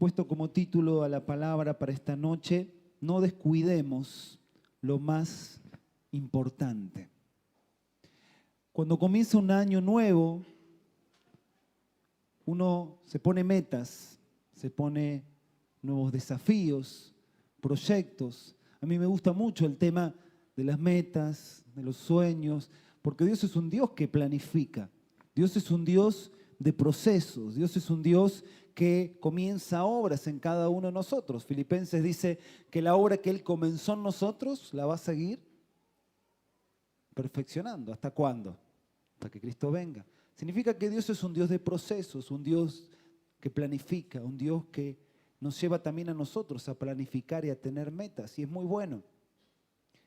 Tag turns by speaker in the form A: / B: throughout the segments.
A: puesto como título a la palabra para esta noche, no descuidemos lo más importante. Cuando comienza un año nuevo, uno se pone metas, se pone nuevos desafíos, proyectos. A mí me gusta mucho el tema de las metas, de los sueños, porque Dios es un Dios que planifica. Dios es un Dios de procesos. Dios es un Dios que comienza obras en cada uno de nosotros. Filipenses dice que la obra que Él comenzó en nosotros la va a seguir perfeccionando. ¿Hasta cuándo? Hasta que Cristo venga. Significa que Dios es un Dios de procesos, un Dios que planifica, un Dios que nos lleva también a nosotros a planificar y a tener metas. Y es muy bueno.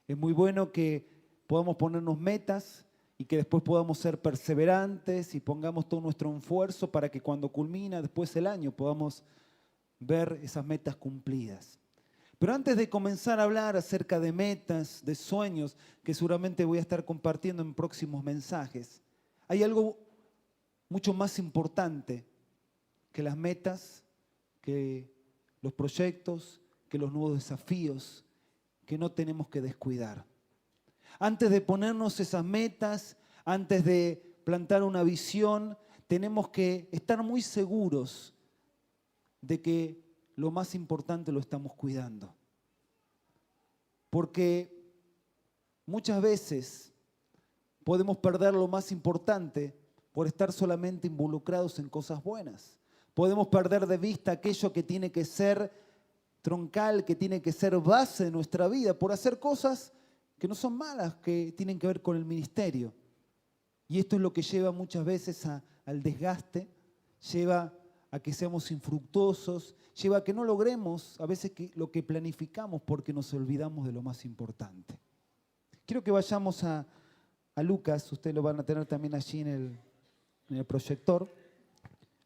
A: Es muy bueno que podamos ponernos metas y que después podamos ser perseverantes y pongamos todo nuestro esfuerzo para que cuando culmina después el año podamos ver esas metas cumplidas. Pero antes de comenzar a hablar acerca de metas, de sueños, que seguramente voy a estar compartiendo en próximos mensajes, hay algo mucho más importante que las metas, que los proyectos, que los nuevos desafíos, que no tenemos que descuidar. Antes de ponernos esas metas, antes de plantar una visión, tenemos que estar muy seguros de que lo más importante lo estamos cuidando. Porque muchas veces podemos perder lo más importante por estar solamente involucrados en cosas buenas. Podemos perder de vista aquello que tiene que ser troncal, que tiene que ser base de nuestra vida, por hacer cosas que no son malas, que tienen que ver con el ministerio. Y esto es lo que lleva muchas veces al desgaste, lleva a que seamos infructuosos, lleva a que no logremos a veces lo que planificamos porque nos olvidamos de lo más importante. Quiero que vayamos a Lucas, ustedes lo van a tener también allí en el proyector.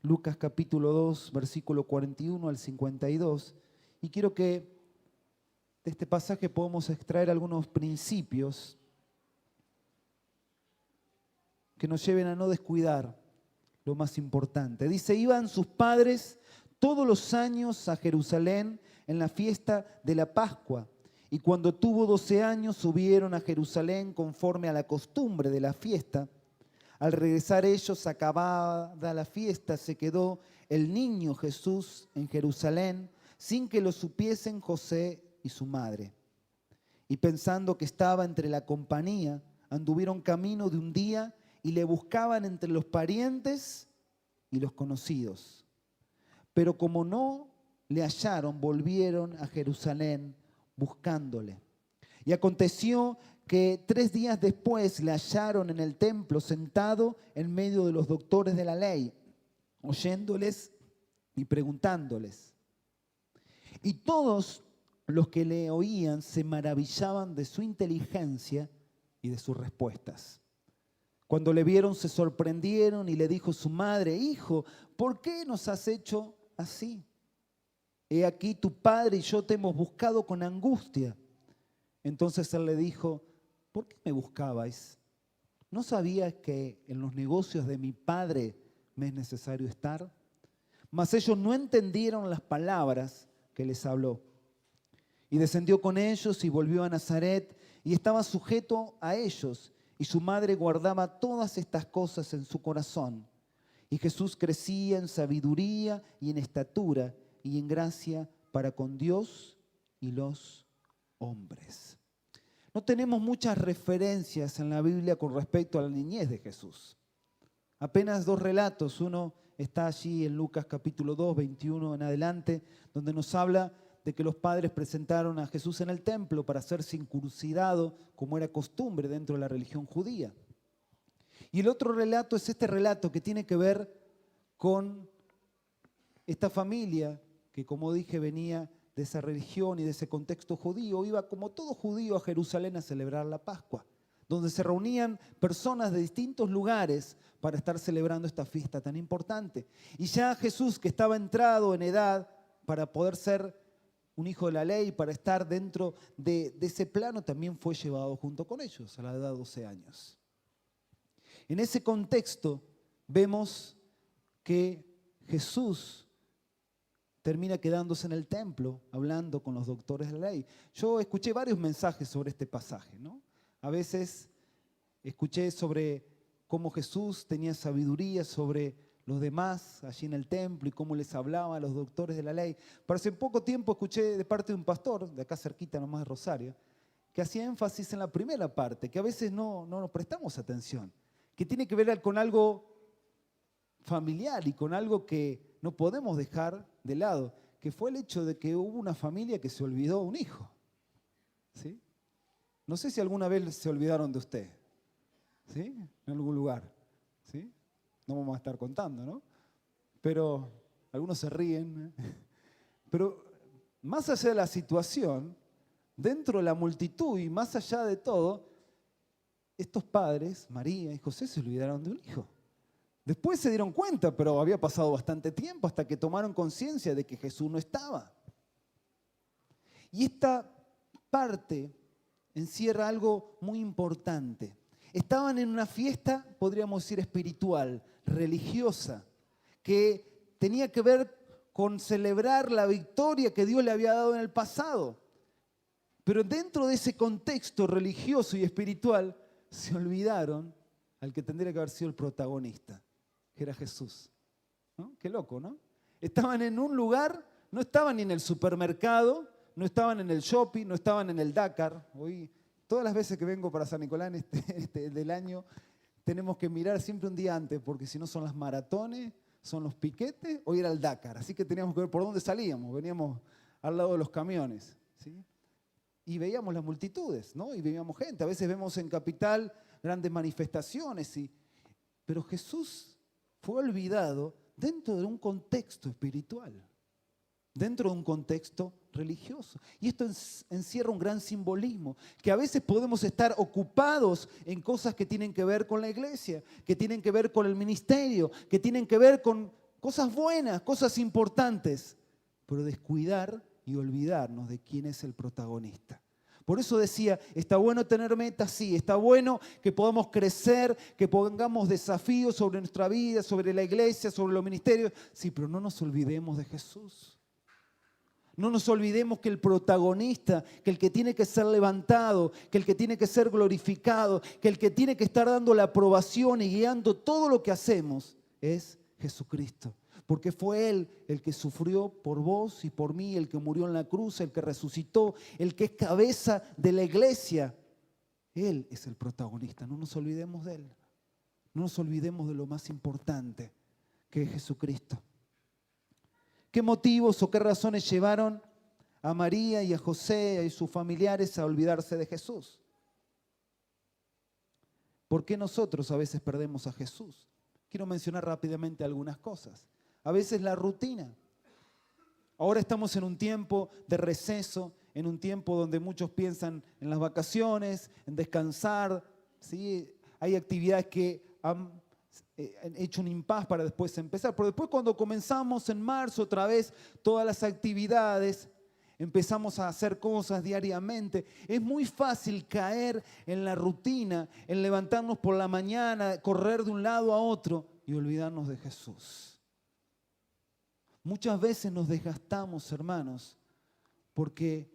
A: Lucas capítulo 2, versículo 41 al 52. Y quiero que de este pasaje podamos extraer algunos principios que nos lleven a no descuidar lo más importante. Dice, iban sus padres todos los años a Jerusalén en la fiesta de la Pascua. Y cuando tuvo 12 años subieron a Jerusalén conforme a la costumbre de la fiesta. Al regresar ellos, acabada la fiesta, se quedó el niño Jesús en Jerusalén sin que lo supiesen José y su madre. Y pensando que estaba entre la compañía, anduvieron camino de un día y le buscaban entre los parientes y los conocidos. Pero como no le hallaron, volvieron a Jerusalén buscándole. Y aconteció que 3 días después le hallaron en el templo sentado en medio de los doctores de la ley, oyéndoles y preguntándoles. Y todos los que le oían se maravillaban de su inteligencia y de sus respuestas. Cuando le vieron se sorprendieron y le dijo su madre, hijo, ¿por qué nos has hecho así? He aquí tu padre y yo te hemos buscado con angustia. Entonces él le dijo, ¿por qué me buscabais? ¿No sabías que en los negocios de mi padre me es necesario estar? Mas ellos no entendieron las palabras que les habló. Y descendió con ellos y volvió a Nazaret y estaba sujeto a ellos. Y su madre guardaba todas estas cosas en su corazón. Y Jesús crecía en sabiduría y en estatura y en gracia para con Dios y los hombres. No tenemos muchas referencias en la Biblia con respecto a la niñez de Jesús. Apenas 2 relatos. Uno está allí en Lucas capítulo 2, 21 en adelante, donde nos habla de que los padres presentaron a Jesús en el templo para ser circuncidado, como era costumbre dentro de la religión judía. Y el otro relato es este relato que tiene que ver con esta familia que, como dije, venía de esa religión y de ese contexto judío. Iba como todo judío a Jerusalén a celebrar la Pascua, donde se reunían personas de distintos lugares para estar celebrando esta fiesta tan importante. Y ya Jesús, que estaba entrado en edad para poder ser un hijo de la ley, para estar dentro de ese plano, también fue llevado junto con ellos a la edad de 12 años. En ese contexto vemos que Jesús termina quedándose en el templo hablando con los doctores de la ley. Yo escuché varios mensajes sobre este pasaje, ¿no? A veces escuché sobre cómo Jesús tenía sabiduría sobre los demás allí en el templo y cómo les hablaba a los doctores de la ley. Pero hace poco tiempo escuché de parte de un pastor, de acá cerquita nomás de Rosario, que hacía énfasis en la primera parte, que a veces no nos prestamos atención, que tiene que ver con algo familiar y con algo que no podemos dejar de lado, que fue el hecho de que hubo una familia que se olvidó un hijo. ¿Sí? No sé si alguna vez se olvidaron de usted, ¿sí? En algún lugar, ¿sí? No vamos a estar contando, ¿no? Pero algunos se ríen. Pero más allá de la situación, dentro de la multitud y más allá de todo, estos padres, María y José, se olvidaron de un hijo. Después se dieron cuenta, pero había pasado bastante tiempo hasta que tomaron conciencia de que Jesús no estaba. Y esta parte encierra algo muy importante. Estaban en una fiesta, podríamos decir, espiritual, religiosa, que tenía que ver con celebrar la victoria que Dios le había dado en el pasado. Pero dentro de ese contexto religioso y espiritual, se olvidaron al que tendría que haber sido el protagonista, que era Jesús. ¿No? Qué loco, ¿no? Estaban en un lugar, no estaban ni en el supermercado, no estaban en el shopping, no estaban en el Dakar. Hoy, todas las veces que vengo para San Nicolás del año, tenemos que mirar siempre un día antes, porque si no son las maratones, son los piquetes, o ir al Dakar. Así que teníamos que ver por dónde salíamos, veníamos al lado de los camiones, ¿sí? Y veíamos las multitudes, ¿no? Y veíamos gente. A veces vemos en Capital grandes manifestaciones, pero Jesús fue olvidado dentro de un contexto espiritual, dentro de un contexto religioso. Y esto encierra un gran simbolismo, que a veces podemos estar ocupados en cosas que tienen que ver con la iglesia, que tienen que ver con el ministerio, que tienen que ver con cosas buenas, cosas importantes, pero descuidar y olvidarnos de quién es el protagonista. Por eso decía, está bueno tener metas, sí, está bueno que podamos crecer, que pongamos desafíos sobre nuestra vida, sobre la iglesia, sobre los ministerios, sí, pero no nos olvidemos de Jesús. No nos olvidemos que el protagonista, que el que tiene que ser levantado, que el que tiene que ser glorificado, que el que tiene que estar dando la aprobación y guiando todo lo que hacemos es Jesucristo. Porque fue Él el que sufrió por vos y por mí, el que murió en la cruz, el que resucitó, el que es cabeza de la iglesia. Él es el protagonista, no nos olvidemos de Él. No nos olvidemos de lo más importante, que es Jesucristo. ¿Qué motivos o qué razones llevaron a María y a José y sus familiares a olvidarse de Jesús? ¿Por qué nosotros a veces perdemos a Jesús? Quiero mencionar rápidamente algunas cosas. A veces la rutina. Ahora estamos en un tiempo de receso, en un tiempo donde muchos piensan en las vacaciones, en descansar, ¿sí? Hay actividades que han hecho un impas para después empezar. Pero después cuando comenzamos en marzo otra vez todas las actividades, empezamos a hacer cosas diariamente, es muy fácil caer en la rutina, en levantarnos por la mañana, correr de un lado a otro y olvidarnos de Jesús. Muchas veces nos desgastamos, hermanos, porque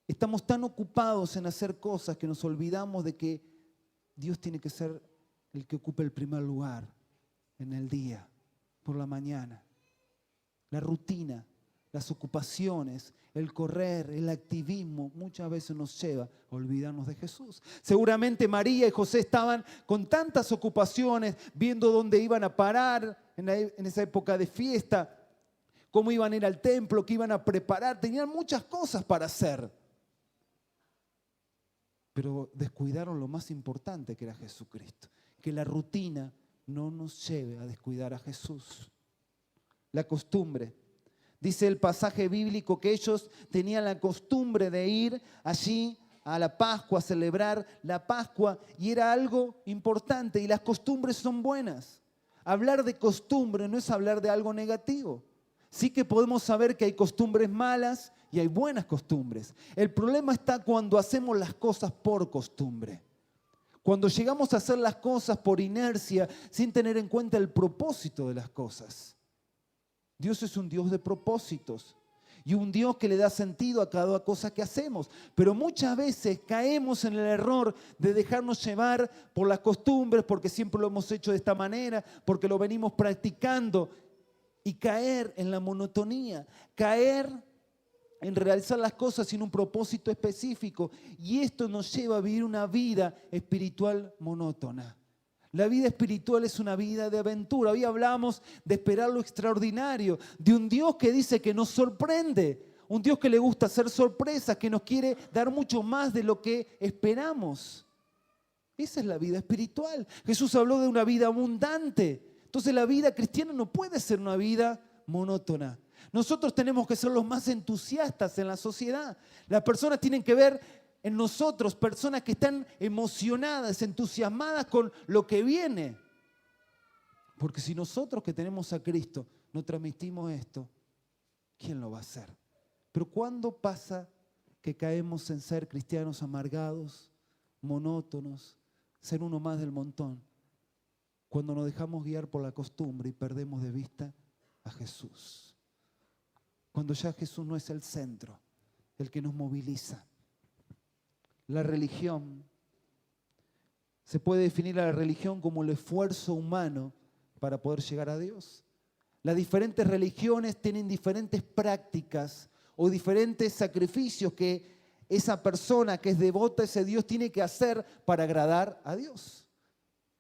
A: estamos tan ocupados en hacer cosas que nos olvidamos de que Dios tiene que ser el que ocupe el primer lugar en el día, por la mañana. La rutina, las ocupaciones, el correr, el activismo, muchas veces nos lleva a olvidarnos de Jesús. Seguramente María y José estaban con tantas ocupaciones, viendo dónde iban a parar en esa época de fiesta, cómo iban a ir al templo, qué iban a preparar. Tenían muchas cosas para hacer. Pero descuidaron lo más importante, que era Jesucristo. Que la rutina no nos lleve a descuidar a Jesús. La costumbre. Dice el pasaje bíblico que ellos tenían la costumbre de ir allí a la Pascua, a celebrar la Pascua, y era algo importante, y las costumbres son buenas. Hablar de costumbre no es hablar de algo negativo. Sí que podemos saber que hay costumbres malas y hay buenas costumbres. El problema está cuando hacemos las cosas por costumbre. Cuando llegamos a hacer las cosas por inercia, sin tener en cuenta el propósito de las cosas. Dios es un Dios de propósitos y un Dios que le da sentido a cada cosa que hacemos. Pero muchas veces caemos en el error de dejarnos llevar por las costumbres, porque siempre lo hemos hecho de esta manera, porque lo venimos practicando, y caer en la monotonía, caer en realizar las cosas sin un propósito específico. Y esto nos lleva a vivir una vida espiritual monótona. La vida espiritual es una vida de aventura. Hoy hablamos de esperar lo extraordinario, de un Dios que dice que nos sorprende, un Dios que le gusta hacer sorpresas, que nos quiere dar mucho más de lo que esperamos. Esa es la vida espiritual. Jesús habló de una vida abundante. Entonces la vida cristiana no puede ser una vida monótona. Nosotros tenemos que ser los más entusiastas en la sociedad. Las personas tienen que ver en nosotros personas que están emocionadas, entusiasmadas con lo que viene. Porque si nosotros que tenemos a Cristo no transmitimos esto, ¿quién lo va a hacer? Pero ¿cuándo pasa que caemos en ser cristianos amargados, monótonos, ser uno más del montón? Cuando nos dejamos guiar por la costumbre y perdemos de vista a Jesús. Cuando ya Jesús no es el centro, el que nos moviliza. La religión, se puede definir a la religión como el esfuerzo humano para poder llegar a Dios. Las diferentes religiones tienen diferentes prácticas o diferentes sacrificios que esa persona que es devota a ese Dios tiene que hacer para agradar a Dios.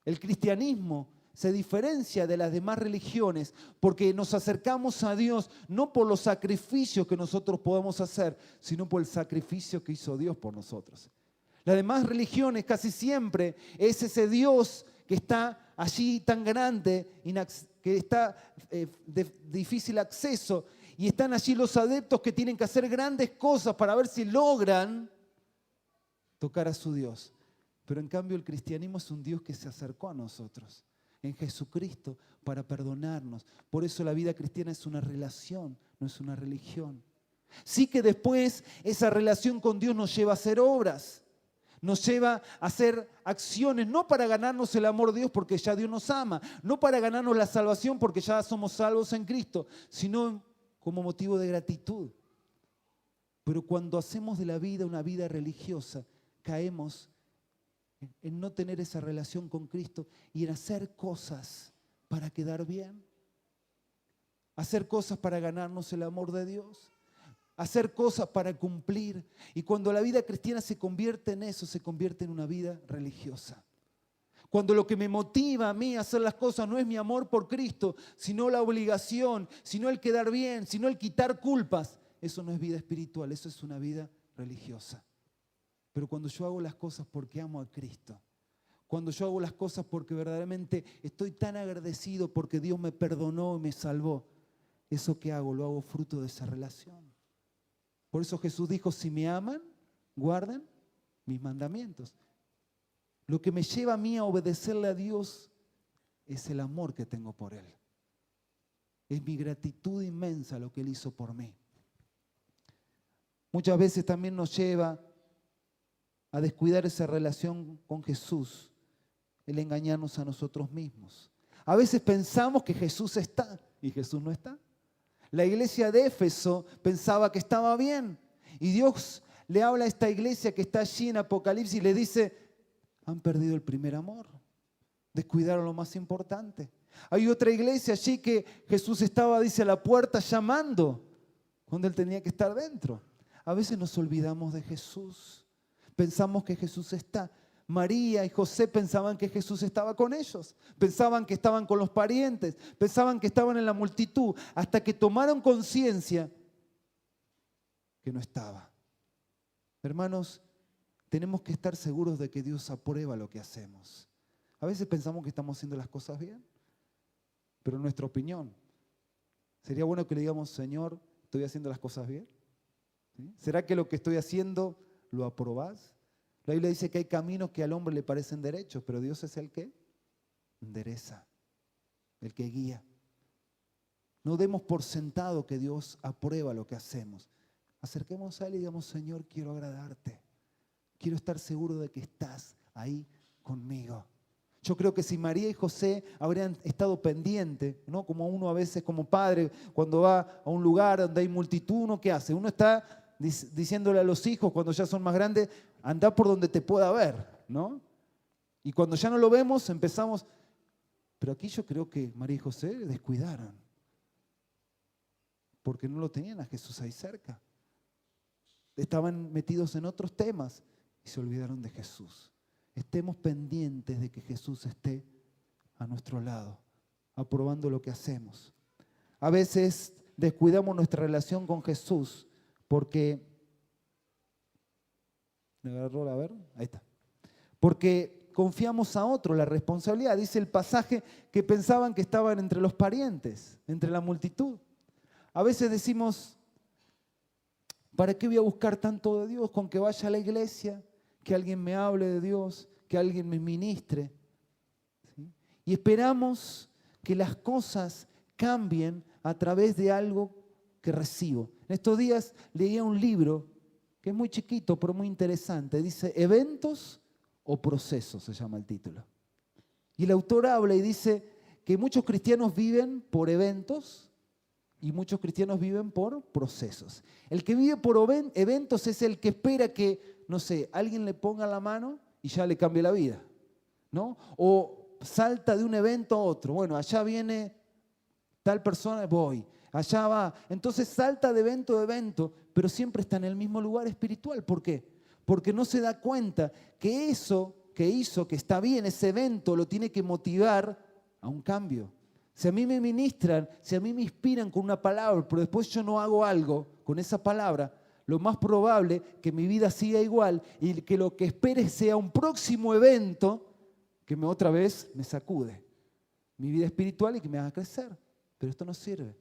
A: El cristianismo se diferencia de las demás religiones porque nos acercamos a Dios no por los sacrificios que nosotros podamos hacer, sino por el sacrificio que hizo Dios por nosotros. Las demás religiones casi siempre es ese Dios que está allí tan grande, que está de difícil acceso, y están allí los adeptos que tienen que hacer grandes cosas para ver si logran tocar a su Dios. Pero en cambio el cristianismo es un Dios que se acercó a nosotros en Jesucristo para perdonarnos. Por eso la vida cristiana es una relación, no es una religión. Sí que después esa relación con Dios nos lleva a hacer obras, nos lleva a hacer acciones, no para ganarnos el amor de Dios porque ya Dios nos ama, no para ganarnos la salvación porque ya somos salvos en Cristo, sino como motivo de gratitud. Pero cuando hacemos de la vida una vida religiosa, caemos en no tener esa relación con Cristo y en hacer cosas para quedar bien, hacer cosas para ganarnos el amor de Dios, hacer cosas para cumplir. Y cuando la vida cristiana se convierte en eso, se convierte en una vida religiosa. Cuando lo que me motiva a mí a hacer las cosas no es mi amor por Cristo, sino la obligación, sino el quedar bien, sino el quitar culpas, eso no es vida espiritual, eso es una vida religiosa. Pero cuando yo hago las cosas porque amo a Cristo, cuando yo hago las cosas porque verdaderamente estoy tan agradecido porque Dios me perdonó y me salvó, eso que hago, lo hago fruto de esa relación. Por eso Jesús dijo, si me aman, guarden mis mandamientos. Lo que me lleva a mí a obedecerle a Dios es el amor que tengo por Él. Es mi gratitud inmensa lo que Él hizo por mí. Muchas veces también nos lleva a descuidar esa relación con Jesús, el engañarnos a nosotros mismos. A veces pensamos que Jesús está y Jesús no está. La iglesia de Éfeso pensaba que estaba bien y Dios le habla a esta iglesia que está allí en Apocalipsis y le dice, han perdido el primer amor, descuidaron lo más importante. Hay otra iglesia allí que Jesús estaba, dice, a la puerta llamando, donde Él tenía que estar dentro. A veces nos olvidamos de Jesús. Pensamos que Jesús está. María y José pensaban que Jesús estaba con ellos. Pensaban que estaban con los parientes. Pensaban que estaban en la multitud. Hasta que tomaron conciencia que no estaba. Hermanos, tenemos que estar seguros de que Dios aprueba lo que hacemos. A veces pensamos que estamos haciendo las cosas bien, pero en nuestra opinión. Sería bueno que le digamos, Señor, ¿estoy haciendo las cosas bien? ¿Sí? ¿Será que lo que estoy haciendo lo aprobás? La Biblia dice que hay caminos que al hombre le parecen derechos, pero Dios es el que endereza, el que guía. No demos por sentado que Dios aprueba lo que hacemos. Acerquemos a Él y digamos, Señor, quiero agradarte. Quiero estar seguro de que estás ahí conmigo. Yo creo que si María y José habrían estado pendientes, ¿no? Como uno a veces como padre, cuando va a un lugar donde hay multitud, ¿uno qué hace? Uno está diciéndole a los hijos cuando ya son más grandes, anda por donde te pueda ver, ¿no? Y cuando ya no lo vemos, empezamos. Pero aquí yo creo que María y José descuidaron, porque no lo tenían a Jesús ahí cerca. Estaban metidos en otros temas y se olvidaron de Jesús. Estemos pendientes de que Jesús esté a nuestro lado, aprobando lo que hacemos. A veces descuidamos nuestra relación con Jesús porque, ¿me agarró? A ver, ahí está. Porque confiamos a otro la responsabilidad. Dice el pasaje que pensaban que estaban entre los parientes, entre la multitud. A veces decimos, ¿para qué voy a buscar tanto de Dios? Con que vaya a la iglesia, que alguien me hable de Dios, que alguien me ministre. ¿Sí? Y esperamos que las cosas cambien a través de algo que recibo. En estos días leía un libro que es muy chiquito, pero muy interesante. Dice, Eventos o Procesos, se llama el título. Y el autor habla y dice que muchos cristianos viven por eventos y muchos cristianos viven por procesos. El que vive por eventos es el que espera que, no sé, alguien le ponga la mano y ya le cambie la vida, ¿no? O salta de un evento a otro. Bueno, allá viene tal persona, voy. Allá va. Entonces salta de evento a evento, pero siempre está en el mismo lugar espiritual. ¿Por qué? Porque no se da cuenta que eso que hizo, que está bien, ese evento lo tiene que motivar a un cambio. Si a mí me ministran, si a mí me inspiran con una palabra, pero después yo no hago algo con esa palabra, lo más probable que mi vida siga igual y que lo que espere sea un próximo evento que otra vez me sacude mi vida espiritual y que me haga crecer. Pero esto no sirve.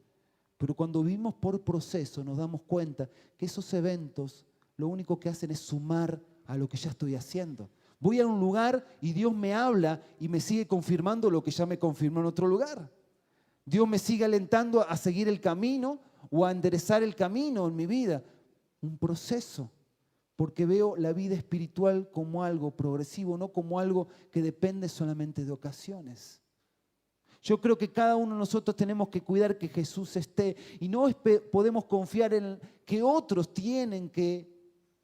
A: Pero cuando vivimos por proceso nos damos cuenta que esos eventos lo único que hacen es sumar a lo que ya estoy haciendo. Voy a un lugar y Dios me habla y me sigue confirmando lo que ya me confirmó en otro lugar. Dios me sigue alentando a seguir el camino o a enderezar el camino en mi vida. Un proceso, porque veo la vida espiritual como algo progresivo, no como algo que depende solamente de ocasiones. Yo creo que cada uno de nosotros tenemos que cuidar que Jesús esté y no podemos confiar en que otros tienen que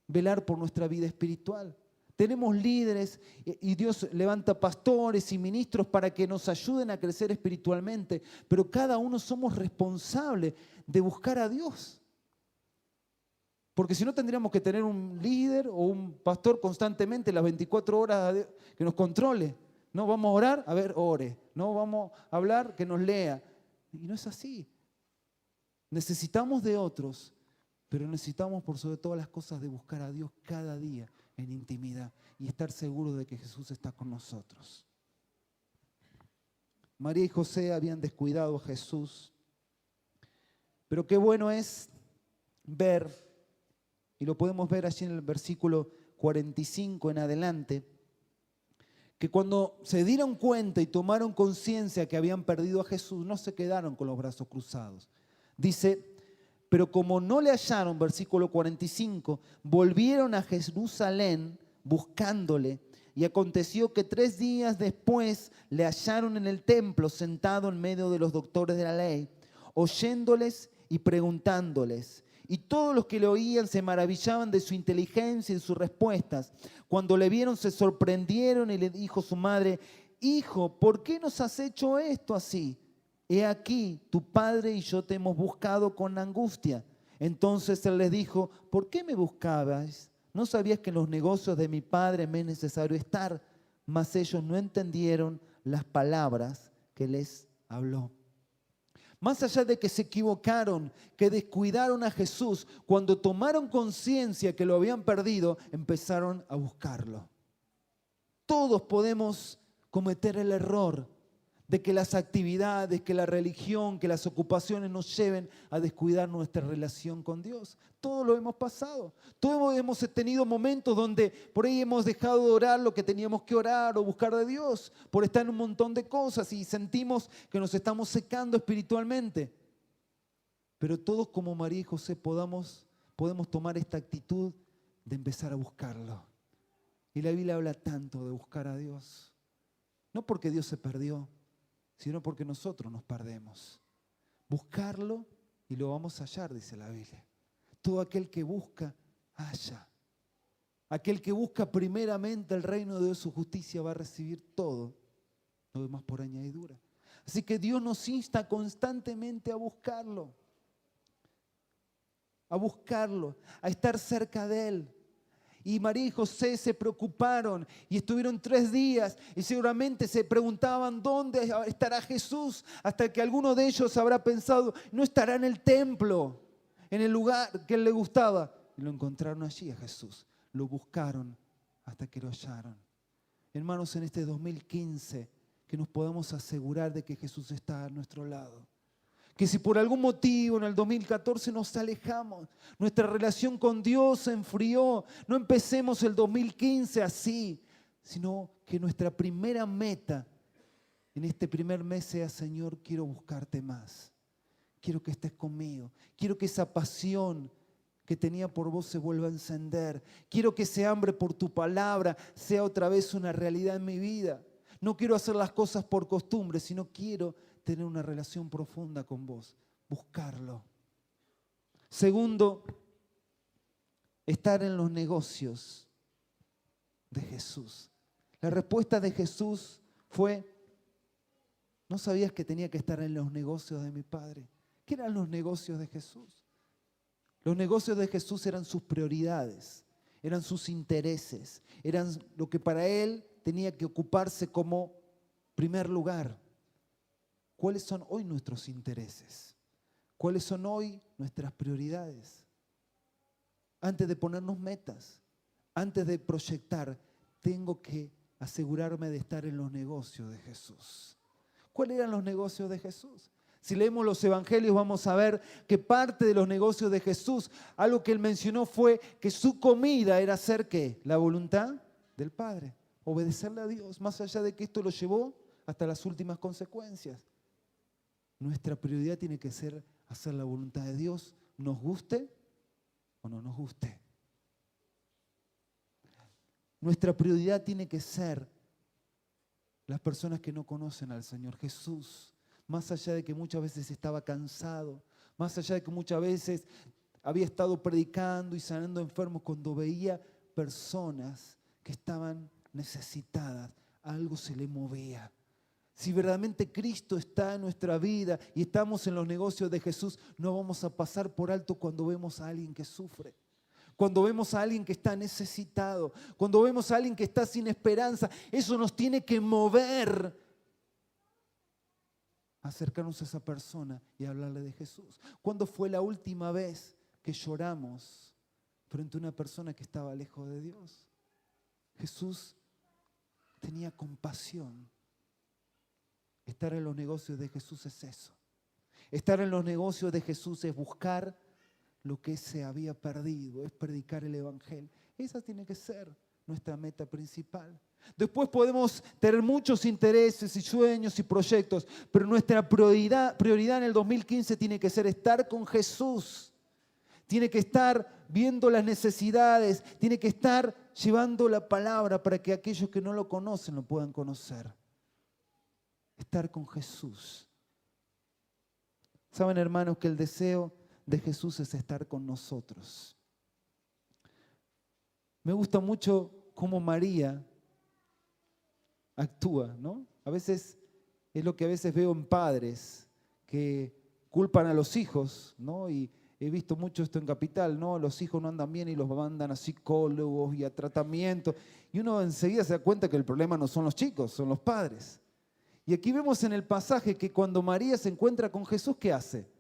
A: velar por nuestra vida espiritual. Tenemos líderes y Dios levanta pastores y ministros para que nos ayuden a crecer espiritualmente, pero cada uno somos responsables de buscar a Dios. Porque si no tendríamos que tener un líder o un pastor constantemente las 24 horas que nos controle. No vamos a orar, a ver, ore. No vamos a hablar, que nos lea. Y no es así. Necesitamos de otros, pero necesitamos por sobre todas las cosas de buscar a Dios cada día en intimidad y estar seguros de que Jesús está con nosotros. María y José habían descuidado a Jesús, pero qué bueno es ver, y lo podemos ver allí en el versículo 45 en adelante, que cuando se dieron cuenta y tomaron conciencia que habían perdido a Jesús, no se quedaron con los brazos cruzados. Dice, pero como no le hallaron, versículo 45, volvieron a Jerusalén buscándole, y aconteció que 3 días después le hallaron en el templo sentado en medio de los doctores de la ley, oyéndoles y preguntándoles. Y todos los que le oían se maravillaban de su inteligencia y de sus respuestas. Cuando le vieron se sorprendieron y le dijo su madre, hijo, ¿por qué nos has hecho esto así? He aquí, tu padre y yo te hemos buscado con angustia. Entonces él les dijo, ¿por qué me buscabais? ¿No sabías que en los negocios de mi padre me es necesario estar? Mas ellos no entendieron las palabras que les habló. Más allá de que se equivocaron, que descuidaron a Jesús, cuando tomaron conciencia que lo habían perdido, empezaron a buscarlo. Todos podemos cometer el error de que las actividades, que la religión, que las ocupaciones nos lleven a descuidar nuestra relación con Dios. Todos lo hemos pasado. Todos hemos tenido momentos donde por ahí hemos dejado de orar lo que teníamos que orar o buscar de Dios, por estar en un montón de cosas y sentimos que nos estamos secando espiritualmente. Pero todos como María y José podemos tomar esta actitud de empezar a buscarlo. Y la Biblia habla tanto de buscar a Dios. No porque Dios se perdió, sino porque nosotros nos perdemos. Buscarlo y lo vamos a hallar, dice la Biblia. Todo aquel que busca, halla. Aquel que busca primeramente el reino de Dios, su justicia, va a recibir todo, lo demás por añadidura. Así que Dios nos insta constantemente a buscarlo, a estar cerca de Él. Y María y José se preocuparon y estuvieron 3 días y seguramente se preguntaban dónde estará Jesús, hasta que alguno de ellos habrá pensado, no estará en el templo, en el lugar que él le gustaba. Y lo encontraron allí a Jesús, lo buscaron hasta que lo hallaron. Hermanos, en este 2015, que nos podamos asegurar de que Jesús está a nuestro lado. Que si por algún motivo en el 2014 nos alejamos, nuestra relación con Dios se enfrió, no empecemos el 2015 así, sino que nuestra primera meta en este primer mes sea, Señor, quiero buscarte más. Quiero que estés conmigo. Quiero que esa pasión que tenía por vos se vuelva a encender. Quiero que ese hambre por tu palabra sea otra vez una realidad en mi vida. No quiero hacer las cosas por costumbre, sino quiero tener una relación profunda con vos, buscarlo. Segundo, estar en los negocios de Jesús. La respuesta de Jesús fue, ¿no sabías que tenía que estar en los negocios de mi Padre? ¿Qué eran los negocios de Jesús? Los negocios de Jesús eran sus prioridades, eran sus intereses, eran lo que para Él tenía que ocuparse como primer lugar. ¿Cuáles son hoy nuestros intereses? ¿Cuáles son hoy nuestras prioridades? Antes de ponernos metas, antes de proyectar, tengo que asegurarme de estar en los negocios de Jesús. ¿Cuáles eran los negocios de Jesús? Si leemos los evangelios vamos a ver que parte de los negocios de Jesús, algo que él mencionó fue que su comida era hacer ¿qué? La voluntad del Padre, obedecerle a Dios, más allá de que esto lo llevó hasta las últimas consecuencias. Nuestra prioridad tiene que ser hacer la voluntad de Dios, nos guste o no nos guste. Nuestra prioridad tiene que ser las personas que no conocen al Señor Jesús, más allá de que muchas veces estaba cansado, más allá de que muchas veces había estado predicando y sanando enfermos, cuando veía personas que estaban necesitadas, algo se le movía. Si verdaderamente Cristo está en nuestra vida y estamos en los negocios de Jesús, no vamos a pasar por alto cuando vemos a alguien que sufre, cuando vemos a alguien que está necesitado, cuando vemos a alguien que está sin esperanza. Eso nos tiene que mover a acercarnos a esa persona y hablarle de Jesús. ¿Cuándo fue la última vez que lloramos frente a una persona que estaba lejos de Dios? Jesús tenía compasión. Estar en los negocios de Jesús es eso. Estar en los negocios de Jesús es buscar lo que se había perdido, es predicar el evangelio. Esa tiene que ser nuestra meta principal. Después podemos tener muchos intereses y sueños y proyectos, pero nuestra prioridad en el 2015 tiene que ser estar con Jesús. Tiene que estar viendo las necesidades, tiene que estar llevando la palabra para que aquellos que no lo conocen lo puedan conocer. Estar con Jesús. Saben, hermanos, que el deseo de Jesús es estar con nosotros. Me gusta mucho cómo María actúa, ¿no? A veces es lo que a veces veo en padres que culpan a los hijos, ¿no? Y he visto mucho esto en Capital, ¿no? Los hijos no andan bien y los mandan a psicólogos y a tratamiento. Y uno enseguida se da cuenta que el problema no son los chicos, son los padres. Y aquí vemos en el pasaje que cuando María se encuentra con Jesús, ¿qué hace?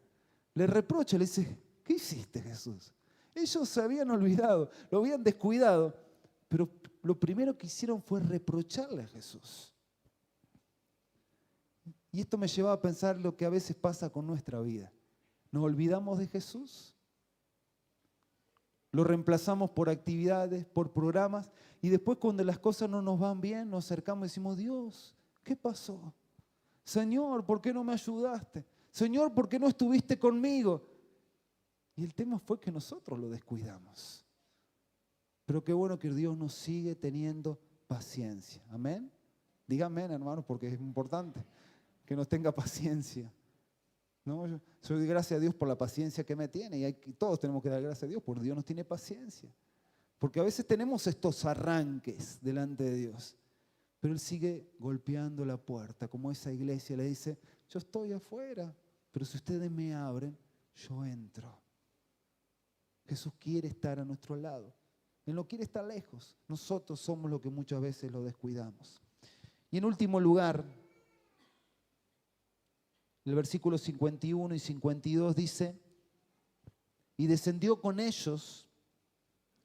A: Le reprocha, le dice, ¿qué hiciste, Jesús? Ellos se habían olvidado, lo habían descuidado, pero lo primero que hicieron fue reprocharle a Jesús. Y esto me llevaba a pensar lo que a veces pasa con nuestra vida. Nos olvidamos de Jesús, lo reemplazamos por actividades, por programas, y después cuando las cosas no nos van bien, nos acercamos y decimos, Dios, ¿qué pasó? Señor, ¿por qué no me ayudaste? Señor, ¿por qué no estuviste conmigo? Y el tema fue que nosotros lo descuidamos. Pero qué bueno que Dios nos sigue teniendo paciencia. Amén. Díganme, hermanos, porque es importante que nos tenga paciencia. ¿No? Yo doy gracias a Dios por la paciencia que me tiene y todos tenemos que dar gracias a Dios porque Dios nos tiene paciencia. Porque a veces tenemos estos arranques delante de Dios, pero Él sigue golpeando la puerta, como esa iglesia le dice, yo estoy afuera, pero si ustedes me abren, yo entro. Jesús quiere estar a nuestro lado. Él no quiere estar lejos. Nosotros somos los que muchas veces lo descuidamos. Y en último lugar, el versículo 51 y 52 dice, y descendió con ellos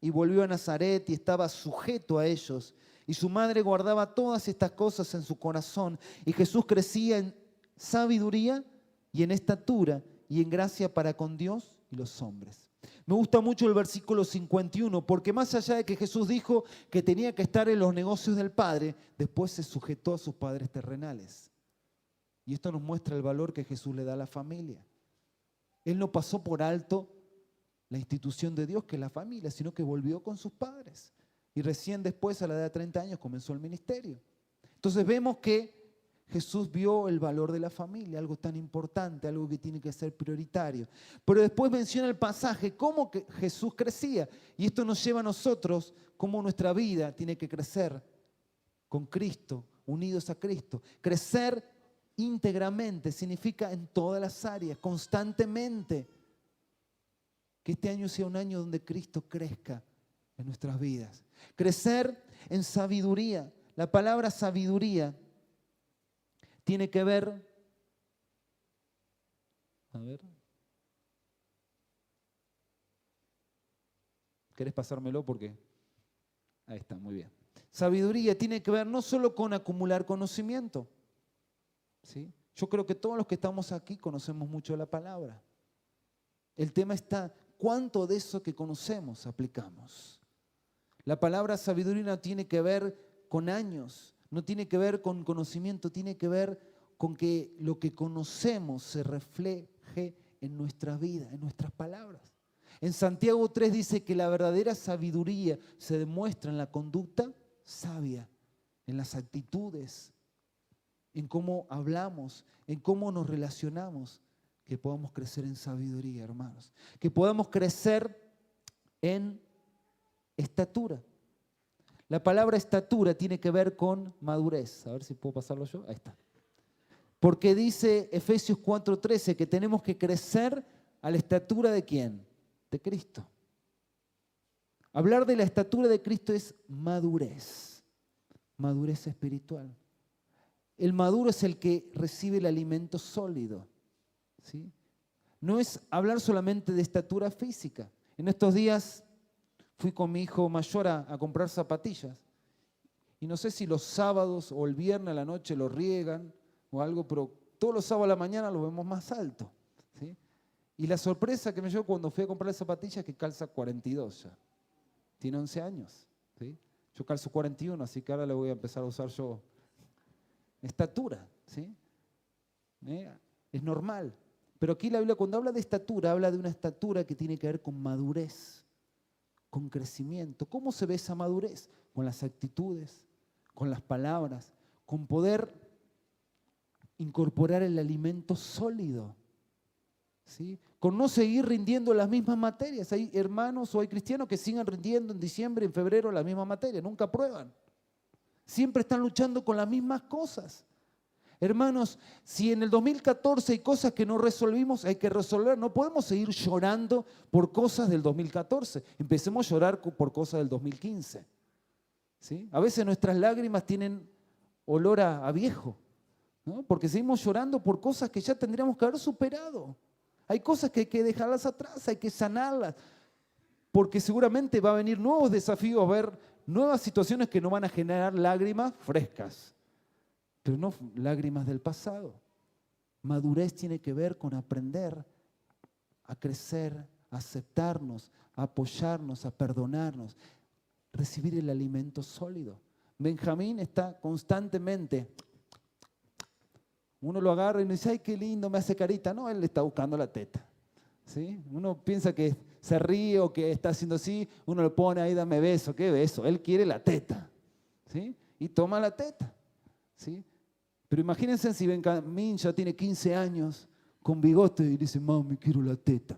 A: y volvió a Nazaret y estaba sujeto a ellos. Y su madre guardaba todas estas cosas en su corazón. Y Jesús crecía en sabiduría y en estatura y en gracia para con Dios y los hombres. Me gusta mucho el versículo 51, porque más allá de que Jesús dijo que tenía que estar en los negocios del Padre, después se sujetó a sus padres terrenales. Y esto nos muestra el valor que Jesús le da a la familia. Él no pasó por alto la institución de Dios, que es la familia, sino que volvió con sus padres. Y recién después, a la edad de 30 años, comenzó el ministerio. Entonces vemos que Jesús vio el valor de la familia, algo tan importante, algo que tiene que ser prioritario. Pero después menciona el pasaje, cómo que Jesús crecía. Y esto nos lleva a nosotros, cómo nuestra vida tiene que crecer con Cristo, unidos a Cristo. Crecer íntegramente significa en todas las áreas, constantemente. Que este año sea un año donde Cristo crezca en nuestras vidas. Crecer en sabiduría. La palabra sabiduría tiene que ver, ¿querés pasármelo? Porque ahí está, muy bien. Sabiduría tiene que ver no solo con acumular conocimiento, ¿sí? Yo creo que todos los que estamos aquí conocemos mucho la palabra. El tema está, ¿cuánto de eso que conocemos aplicamos? La palabra sabiduría no tiene que ver con años, no tiene que ver con conocimiento, tiene que ver con que lo que conocemos se refleje en nuestra vida, en nuestras palabras. En Santiago 3 dice que la verdadera sabiduría se demuestra en la conducta sabia, en las actitudes, en cómo hablamos, en cómo nos relacionamos, que podamos crecer en sabiduría, hermanos. Que podamos crecer en estatura. La palabra estatura tiene que ver con madurez. A ver si puedo pasarlo yo. Ahí está. Porque dice Efesios 4:13 que tenemos que crecer a la estatura ¿de quién? De Cristo. Hablar de la estatura de Cristo es madurez. Madurez espiritual. El maduro es el que recibe el alimento sólido, ¿sí? No es hablar solamente de estatura física. En estos días fui con mi hijo mayor a comprar zapatillas. Y no sé si los sábados o el viernes a la noche lo riegan o algo, pero todos los sábados a la mañana lo vemos más alto, ¿sí? Y la sorpresa que me llevó cuando fui a comprar zapatillas es que calza 42 ya. Tiene 11 años, ¿sí? Yo calzo 41, así que ahora le voy a empezar a usar yo. Estatura, ¿sí? Es normal. Pero aquí la Biblia cuando habla de estatura, habla de una estatura que tiene que ver con madurez, con crecimiento. ¿Cómo se ve esa madurez? Con las actitudes, con las palabras, con poder incorporar el alimento sólido, ¿sí? Con no seguir rindiendo las mismas materias. Hay hermanos o hay cristianos que siguen rindiendo en diciembre, en febrero la misma materia, nunca prueban. Siempre están luchando con las mismas cosas. Hermanos, si en el 2014 hay cosas que no resolvimos, hay que resolver. No podemos seguir llorando por cosas del 2014. Empecemos a llorar por cosas del 2015. ¿Sí? A veces nuestras lágrimas tienen olor a viejo, ¿no? Porque seguimos llorando por cosas que ya tendríamos que haber superado. Hay cosas que hay que dejarlas atrás, hay que sanarlas. Porque seguramente va a venir nuevos desafíos, a ver nuevas situaciones que no van a generar lágrimas frescas. Pero no lágrimas del pasado. Madurez tiene que ver con aprender a crecer, a aceptarnos, a apoyarnos, a perdonarnos, recibir el alimento sólido. Benjamín está constantemente, uno lo agarra y dice, ay, qué lindo, me hace carita. No, él le está buscando la teta, ¿sí? Uno piensa que se ríe o que está haciendo así, uno le pone ahí, dame beso, ¿qué beso? Él quiere la teta, ¿sí? Y toma la teta. ¿sí? Pero imagínense si Benjamín ya tiene 15 años, con bigote, y dice, mami, quiero la teta.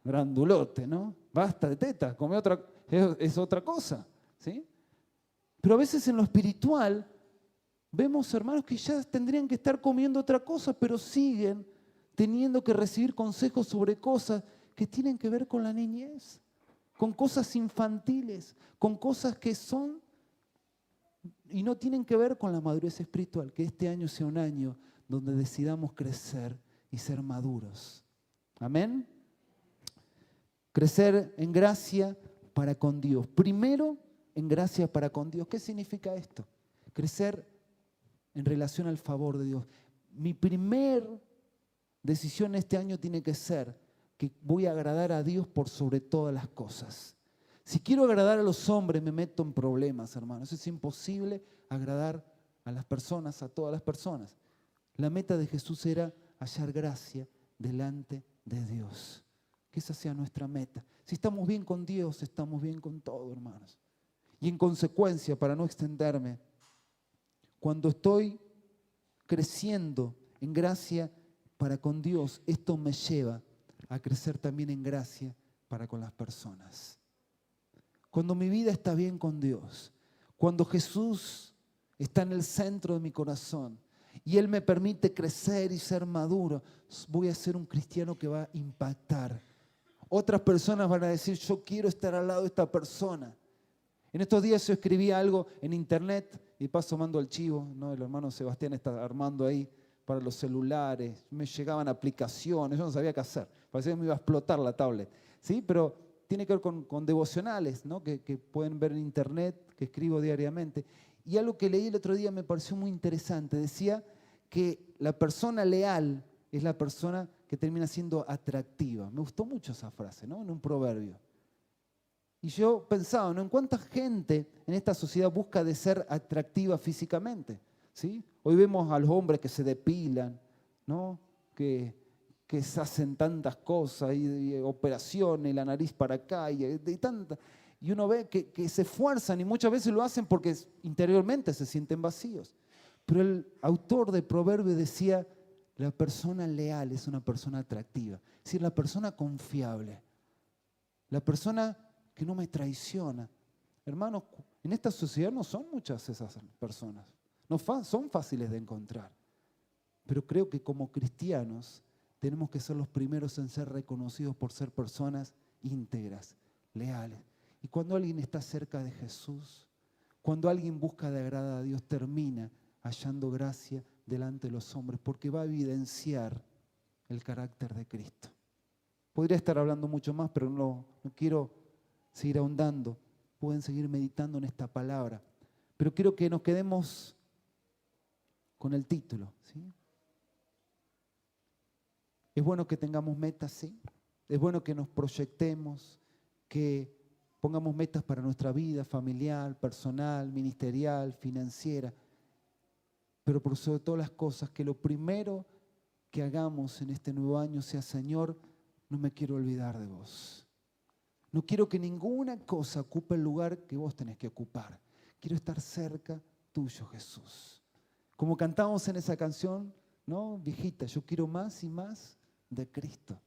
A: Grandulote, ¿no? Basta de teta, come otra, es otra cosa, ¿sí? Pero a veces en lo espiritual vemos hermanos que ya tendrían que estar comiendo otra cosa, pero siguen teniendo que recibir consejos sobre cosas que tienen que ver con la niñez, con cosas infantiles, con cosas que son y no tienen que ver con la madurez espiritual. Que este año sea un año donde decidamos crecer y ser maduros. Amén. Crecer en gracia para con Dios. Primero, en gracia para con Dios. ¿Qué significa esto? Crecer en relación al favor de Dios. Mi primer decisión este año tiene que ser que voy a agradar a Dios por sobre todas las cosas. Si quiero agradar a los hombres, me meto en problemas, hermanos. Es imposible agradar a las personas, a todas las personas. La meta de Jesús era hallar gracia delante de Dios. Que esa sea nuestra meta. Si estamos bien con Dios, estamos bien con todo, hermanos. Y en consecuencia, para no extenderme, cuando estoy creciendo en gracia para con Dios, esto me lleva a crecer también en gracia para con las personas. Cuando mi vida está bien con Dios, cuando Jesús está en el centro de mi corazón y Él me permite crecer y ser maduro, voy a ser un cristiano que va a impactar. Otras personas van a decir, yo quiero estar al lado de esta persona. En estos días yo escribí algo en internet y paso mando el chivo, ¿no? El hermano Sebastián está armando ahí para los celulares, me llegaban aplicaciones, yo no sabía qué hacer, parecía que me iba a explotar la tablet, ¿sí? Pero tiene que ver con devocionales, ¿no? que pueden ver en internet, que escribo diariamente. Y algo que leí el otro día me pareció muy interesante, decía que la persona leal es la persona que termina siendo atractiva. Me gustó mucho esa frase, ¿no? En un proverbio. Y yo pensaba, ¿no? En cuánta gente en esta sociedad busca de ser atractiva físicamente, ¿sí? Hoy vemos a los hombres que se depilan, ¿no? Que se hacen tantas cosas, y operaciones, la nariz para acá, y uno ve que se esfuerzan y muchas veces lo hacen porque interiormente se sienten vacíos. Pero el autor de Proverbios decía, la persona leal es una persona atractiva, es decir, la persona confiable, la persona que no me traiciona. Hermanos, en esta sociedad no son muchas esas personas, no son fáciles de encontrar, pero creo que como cristianos tenemos que ser los primeros en ser reconocidos por ser personas íntegras, leales. Y cuando alguien está cerca de Jesús, cuando alguien busca de agradar a Dios, termina hallando gracia delante de los hombres, porque va a evidenciar el carácter de Cristo. Podría estar hablando mucho más, pero no quiero seguir ahondando. Pueden seguir meditando en esta palabra. Pero quiero que nos quedemos con el título, ¿sí? Es bueno que tengamos metas, sí. Es bueno que nos proyectemos, que pongamos metas para nuestra vida familiar, personal, ministerial, financiera. Pero por sobre todas las cosas, que lo primero que hagamos en este nuevo año sea, Señor, no me quiero olvidar de vos. No quiero que ninguna cosa ocupe el lugar que vos tenés que ocupar. Quiero estar cerca tuyo, Jesús. Como cantamos en esa canción, ¿no? Viejita, yo quiero más y más de Cristo,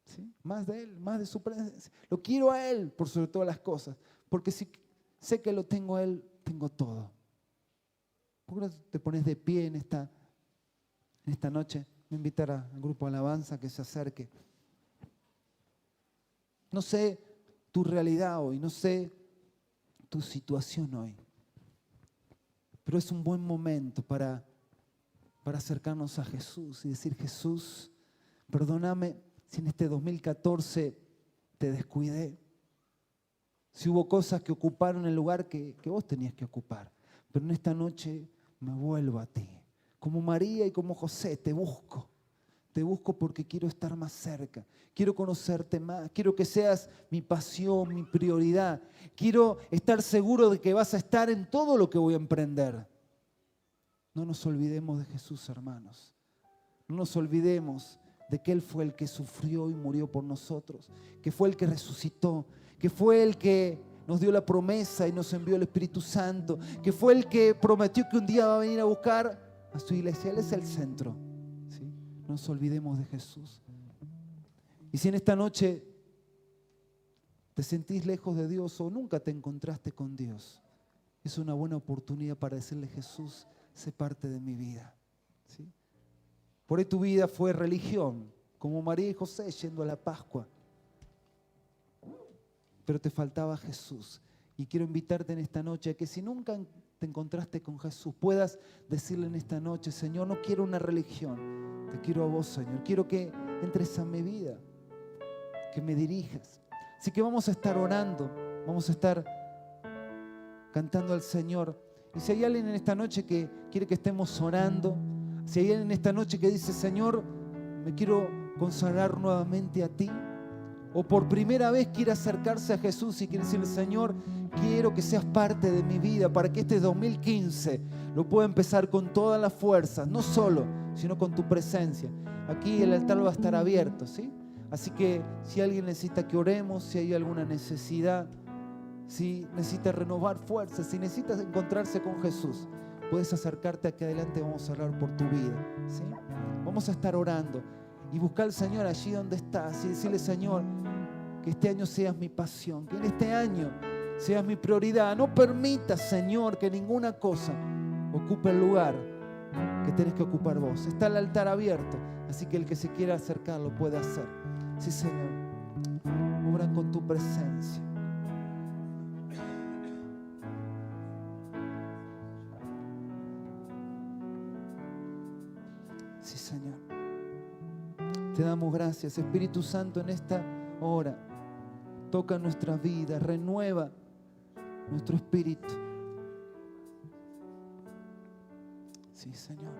A: ¿sí? Más de Él, más de su presencia. Lo quiero a Él por sobre todas las cosas, porque si sé que lo tengo a Él, tengo todo. ¿Por qué no te pones de pie en esta noche? Voy a invitar al grupo de alabanza que se acerque. No sé tu realidad hoy, no sé tu situación hoy, pero es un buen momento para acercarnos a Jesús y decir, Jesús, perdóname si en este 2014 te descuidé, si hubo cosas que ocuparon el lugar que vos tenías que ocupar, pero en esta noche me vuelvo a ti. Como María y como José, te busco porque quiero estar más cerca, quiero conocerte más, quiero que seas mi pasión, mi prioridad, quiero estar seguro de que vas a estar en todo lo que voy a emprender. No nos olvidemos de Jesús, hermanos. No nos olvidemos de que Él fue el que sufrió y murió por nosotros, que fue el que resucitó, que fue el que nos dio la promesa y nos envió el Espíritu Santo, que fue el que prometió que un día va a venir a buscar a su iglesia. Él es el centro, ¿sí? No nos olvidemos de Jesús. Y si en esta noche te sentís lejos de Dios o nunca te encontraste con Dios, es una buena oportunidad para decirle: Jesús, sé parte de mi vida, ¿sí? Por ahí tu vida fue religión, como María y José yendo a la Pascua, pero te faltaba Jesús. Y quiero invitarte en esta noche a que si nunca te encontraste con Jesús, puedas decirle en esta noche: Señor, no quiero una religión, te quiero a vos, Señor. Quiero que entres a mi vida, que me dirijas. Así que vamos a estar orando, vamos a estar cantando al Señor. Y si hay alguien en esta noche que quiere que estemos orando, si hay alguien en esta noche que dice: Señor, me quiero consagrar nuevamente a ti, o por primera vez quiere acercarse a Jesús y quiere decirle: Señor, quiero que seas parte de mi vida para que este 2015 lo pueda empezar con todas las fuerzas, no solo, sino con tu presencia. Aquí el altar va a estar abierto, ¿sí? Así que si alguien necesita que oremos, si hay alguna necesidad, si necesitas renovar fuerzas, si necesitas encontrarse con Jesús, puedes acercarte aquí adelante. Vamos a orar por tu vida, ¿sí? Vamos a estar orando y buscar al Señor allí donde estás y decirle: Señor, que este año seas mi pasión, que en este año seas mi prioridad. No permitas, Señor, que ninguna cosa ocupe el lugar que tenés que ocupar vos. Está el altar abierto, así que el que se quiera acercar lo puede hacer. Sí, Señor, obran con tu presencia. Sí, Señor. Te damos gracias, Espíritu Santo, en esta hora. Toca nuestras vidas, renueva nuestro espíritu. Sí, Señor.